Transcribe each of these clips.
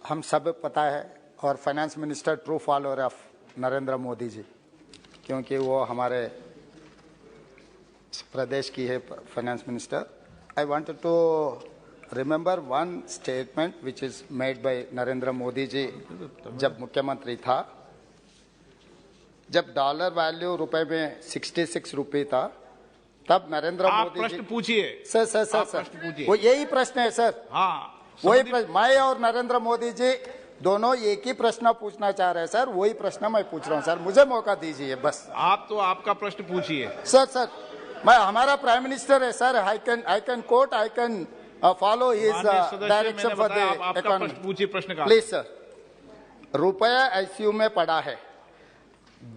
हम सब पता है और finance minister true follower of Narendra Modi ji, क्योंकि वो हमारे प्रदेश की है finance minister. I wanted to remember one statement which is made by Narendra Modi ji जब मुख्यमंत्री था, जब डॉलर वैल्यू रुपए में 66 रुपये था, तब नरेंद्र मोदी प्रश्न पूछिए. सर वो यही प्रश्न है सर. हाँ, वही प्रश्न मैं और नरेंद्र मोदी जी दोनों एक ही प्रश्न पूछना चाह रहे हैं सर. वही प्रश्न मैं पूछ रहा हूँ सर, मुझे मौका दीजिए बस. आप तो आपका प्रश्न पूछिए. सर मैं हमारा प्राइम मिनिस्टर है sir. I can coat, I can follow his direction for the economy. पूछिए प्रश्न का. Please sir. रुपया आईसीयू में पड़ा है.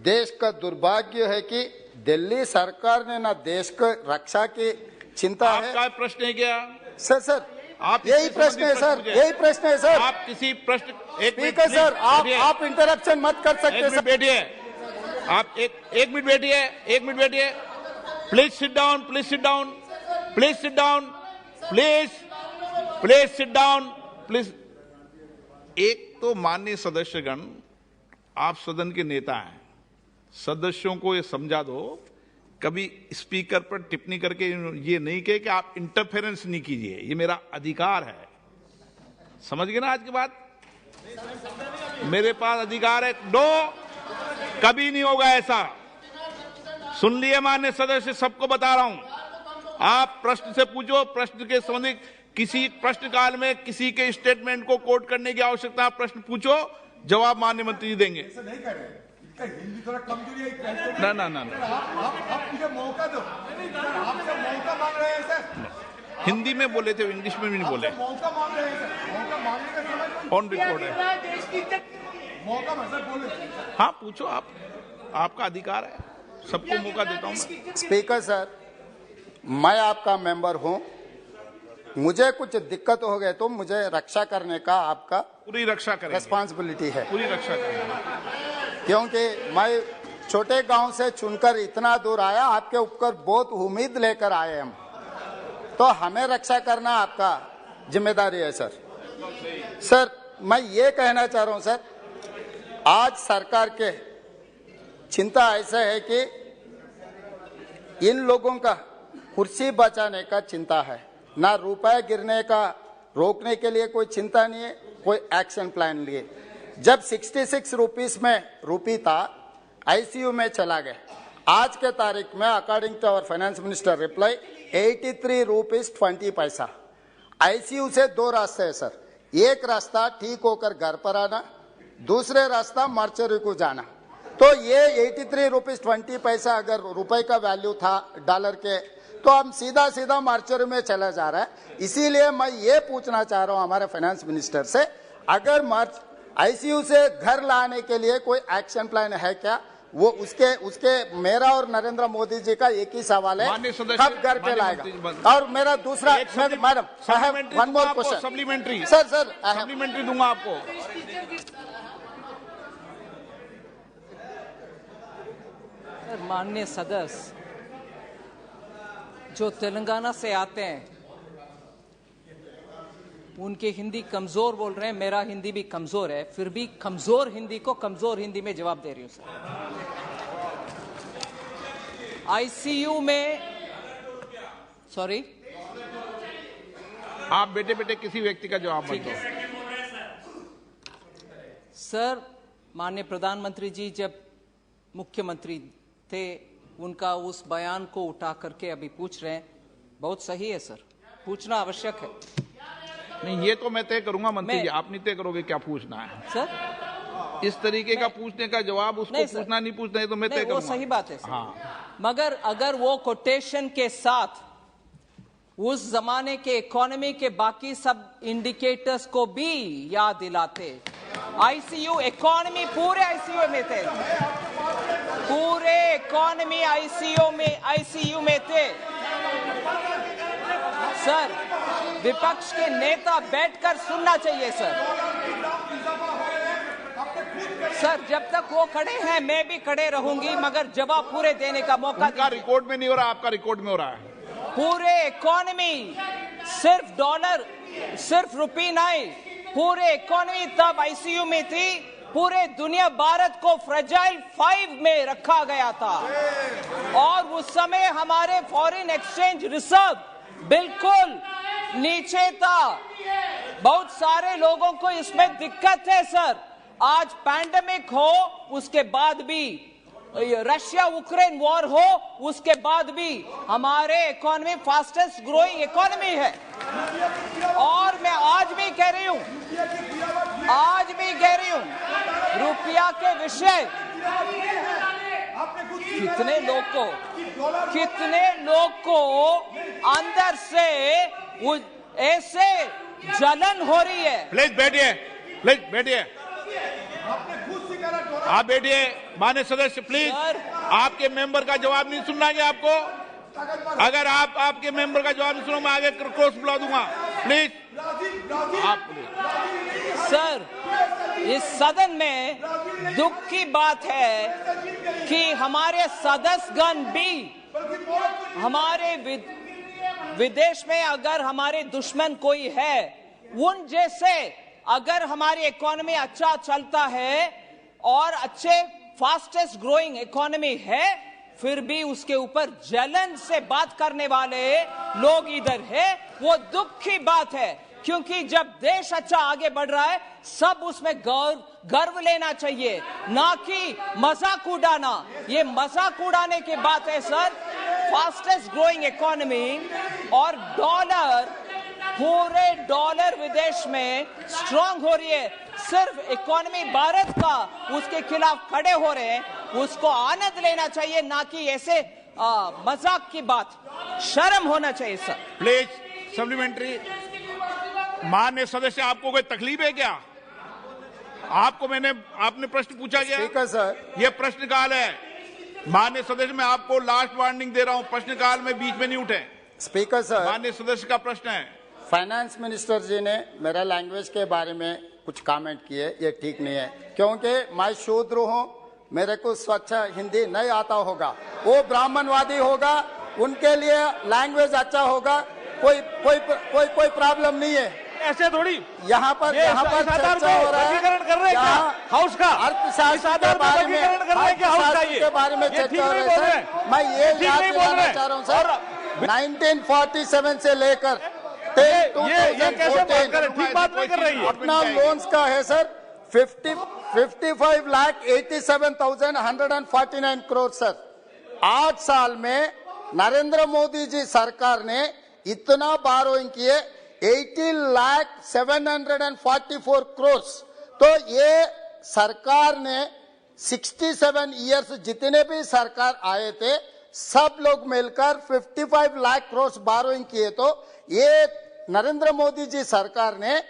देश का दुर्भाग्य है कि दिल्ली सरकार ने ना देश को रक्षा की चिंता है. आपका प्रश्न है क्या सर आप यही प्रश्न है सर, यही प्रश्न है सर. आप किसी प्रश्न स्पीकर सर, आप इंटरप्शन मत कर सकते सर. बैठिए, आप एक मिनट बैठिए, एक मिनट बैठिए. Please sit down, please sit down, please sit down, please sit down, please. एक तो माननीय सदस्यगण, आप सदन के नेता हैं, सदस्यों को ये समझा दो, कभी स्पीकर पर टिप्पणी करके ये नहीं कहे कि आप इंटरफेरेंस नहीं कीजिए, ये मेरा अधिकार है. समझ गए ना आज की बात? मेरे पास अधिकार है. कभी नहीं होगा ऐसा. सुन लिए माननीय सदस्य, सबको बता रहा हूं. आप प्रश्न से पूछो, प्रश्न के संबंधित किसी प्रश्न काल में किसी के स्टेटमेंट को कोट करने की आवश्यकता, प्रश्न पूछो, जवाब माननीय मंत्री जी देंगे. हिंदी थोड़ा कमजोरी है. ना आप मुझे मौका दो. आपसे मौका मांग रहे हैं सर. हिंदी में बोले थे, इंग्लिश में भी नहीं बोले. मौका मांग रहे हैं सर. मौका मांगने का समय ऑन रिकॉर्ड है. मौका सर बोले. हाँ पूछो, आपका अधिकार है. सबको मौका देता हूं मैं. स्पीकर सर, मैं आपका मेंबर हूं. मुझे कुछ दिक्कत हो गए तो मुझे रक्षा करने का आपका पूरी रक्षा करेंगे, रिस्पॉन्सिबिलिटी है. पूरी रक्षा करेंगे. क्योंकि मैं छोटे गांव से चुनकर इतना दूर आया, आपके ऊपर बहुत उम्मीद लेकर आए हम, तो हमें रक्षा करना आपका जिम्मेदारी है सर. सर मैं ये कहना चाह रहा हूं सर, आज सरकार के चिंता ऐसा है कि इन लोगों का कुर्सी बचाने का चिंता है, ना रुपए गिरने का रोकने के लिए कोई चिंता नहीं है, कोई एक्शन प्लान लिए. जब 66 रुपीस में रूपी था, आईसीयू में चला गया. आज के तारीख में according to our finance minister reply 83 rupees 20 paisa. ICU से दो रास्ते है सर. एक रास्ता ठीक होकर घर पर आना, दूसरे रास्ता मार्चरी को जाना. तो ये 83 रुपीस 20 पैसा अगर रुपए का वैल्यू था डॉलर के, तो हम सीधा मार्चरी में चला जा रहा है. इसीलिए मैं ये पूछना चाह रहा हूं हमारे फाइनेंस मिनिस्टर से, अगर आईसीयू से घर लाने के लिए कोई एक्शन प्लान है क्या? वो उसके मेरा और नरेंद्र मोदी जी का एक ही सवाल है, कब घर पे लाएगा? और मेरा दूसरा, madam one more question. Supplementary sir supplementary दूंगा आपको. माननीय सदस्य जो तेलंगाना से आते हैं, उनकी हिंदी कमजोर बोल रहे हैं. मेरा हिंदी भी कमजोर है, फिर भी कमजोर हिंदी को कमजोर हिंदी में जवाब दे रही हूं सर. आईसीयू में, सॉरी, आप बेटे किसी व्यक्ति का जवाब मत दो. सर माननीय प्रधानमंत्री जी जब मुख्यमंत्री थे, उनका उस बयान को उठा करके अभी पूछ रहे हैं. बहुत सही है सर, पूछना आवश्यक है. नहीं, ये तो मैं तय करूंगा मंत्री जी, आप नहीं तय करोगे क्या पूछना है सर. इस तरीके का पूछने का जवाब उसको पूछना नहीं पूछना है तो मैं तय करूंगा. वो सही बात है सर. हाँ, मगर अगर वो कोटेशन के साथ उस जमाने के इकोनॉमी के बाकी सब इंडिकेटर्स को भी याद दिलाते, आईसीयू इकोनॉमी पूरे आईसीयू में थे, पूरे इकोनॉमी आईसीयू में थे सर. विपक्ष के नेता बैठकर सुनना चाहिए सर. सर जब तक वो खड़े हैं मैं भी खड़े रहूंगी, मगर जवाब पूरे देने का मौका. उनका रिकॉर्ड में नहीं हो रहा, आपका रिकॉर्ड में हो रहा है. पूरे इकोनॉमी, सिर्फ डॉलर, सिर्फ रुपी नहीं, पूरे इकोनॉमी तब आईसीयू में थी, पूरे दुनिया भारत को फ्रेजाइल 5 में रखा गया था और उस समय हमारे फॉरेन एक्सचेंज रिजर्व बिल्कुल नीचे था। बहुत सारे लोगों को इसमें दिक्कत है सर। आज पैंडेमिक हो, उसके बाद भी रशिया यूक्रेन वॉर हो, उसके बाद भी हमारे इकोनॉमी फास्टेस्ट ग्रोइंग इकोनॉमी है। और मैं आज भी कह रही हूं, रुपया के विषय कितने लोग को अंदर से ऐसे जलन हो रही है। प्लीज बैठिए, आप बैठिए। माननीय सदस्य प्लीज, आपके मेंबर का जवाब नहीं सुनना है आपको। अगर आप आपके मेंबर का जवाब नहीं सुनो, मैं आगे क्रॉस बुला दूंगा। प्लीज आप सर, इस सदन में दुख की बात है कि हमारे सदस्यगण भी हमारे विदेश में अगर हमारे दुश्मन कोई है, उन जैसे अगर हमारी इकोनॉमी अच्छा चलता है और अच्छे फास्टेस्ट ग्रोइंग इकोनॉमी है, फिर भी उसके ऊपर जलन से बात करने वाले लोग इधर है, वो दुख की बात है। क्योंकि जब देश अच्छा आगे बढ़ रहा है, सब उसमें गर्व लेना चाहिए, ना कि मजाक उड़ाना। ये मजाक उड़ाने की बात है सर। फास्टेस्ट ग्रोइंग इकोनॉमी और पूरे डॉलर विदेश में स्ट्रांग हो रही है। सिर्फ इकोनॉमी भारत का उसके खिलाफ खड़े हो रहे हैं, उसको आनंद लेना चाहिए, ना कि ऐसे मजाक की बात। शर्म होना चाहिए सर। Please supplementary. माननीय सदस्य, आपको कोई तकलीफ है क्या? आपने प्रश्न पूछा गया। स्पीकर सर, ये प्रश्नकाल है। माननीय सदस्य, मैं आपको लास्ट वार्निंग दे रहा हूं, प्रश्नकाल में बीच में नहीं उठे। स्पीकर सर, माननीय सदस्य का प्रश्न है। फाइनेंस मिनिस्टर जी ने मेरा लैंग्वेज के बारे में कुछ कमेंट किए, ये ठीक नहीं है, क्योंकि मैं शूद्र हूँ, मेरे को स्वच्छ हिंदी नहीं आता होगा। वो ब्राह्मणवादी होगा, उनके लिए लैंग्वेज अच्छा होगा, कोई प्रॉब्लम नहीं है। ऐसे थोड़ी यहाँ पर चर्चा हो रहा है, हाउस का अर्थशास्त्र के बारे में चर्चा हो रही है। मैं ये याद दिलाना चाह रहा हूँ सर, 1947 से लेकर ये कैसे बात कर ठीक बात नहीं कर रही है। अपना लोन्स का है सर 55,87,149 करोड़ सर। 8 साल में नरेंद्र मोदी जी सरकार ने इतना बारोइंग किए 18,744 करोड़। तो ये सरकार ने 67 इयर्स जितने भी सरकार आए थे, सब लोग मिलकर 55 लाख करोड़ बारोइंग किए। तो ये नरेंद्र मोदी जी सरकार ने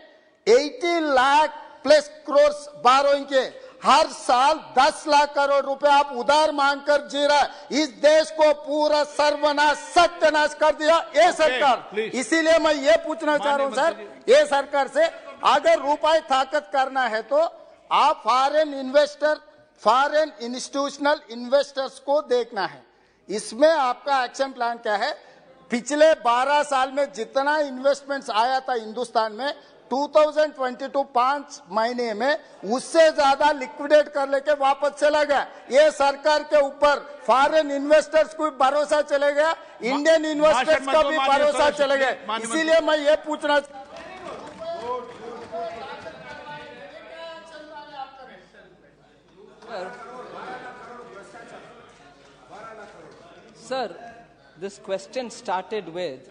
80 लाख प्लस करोड़ बारोइंग के हर साल 10 लाख करोड़ रुपए आप उधार मांगकर जी रहा है। इस देश को पूरा सर्वनाश सत्यानाश कर दिया ये सरकार। इसीलिए मैं ये पूछना चाह रहा हूँ सर, ये सरकार से अगर रुपए ताकत करना है तो आप फॉरेन इंस्टीट्यूशनल इन्वेस्टर्स को देखना है। इसमें आपका एक्शन प्लान क्या है? पिछले 12 साल में जितना इन्वेस्टमेंट्स आया था हिंदुस्तान में 2022 5 महीने में उससे ज्यादा लिक्विडेट कर लेके वापस चला गया। ये सरकार के ऊपर फॉरेन इन्वेस्टर्स को भरोसा चले गया, इंडियन इन्वेस्टर्स का भी भरोसा चले गया। इसीलिए मैं ये पूछना Sir, this question started with.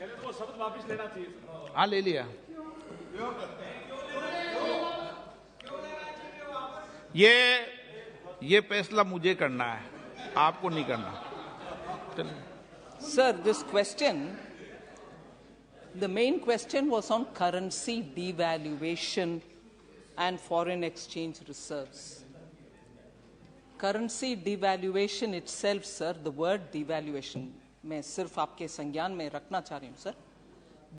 हाँ, ले लिया। ये फैसला मुझे करना है, आपको नहीं करना। Sir, this question, the main question was on currency devaluation and foreign exchange reserves. Currency devaluation itself, sir, the word devaluation, मैं सिर्फ आपके संज्ञान में रखना चाह रही हूं सर।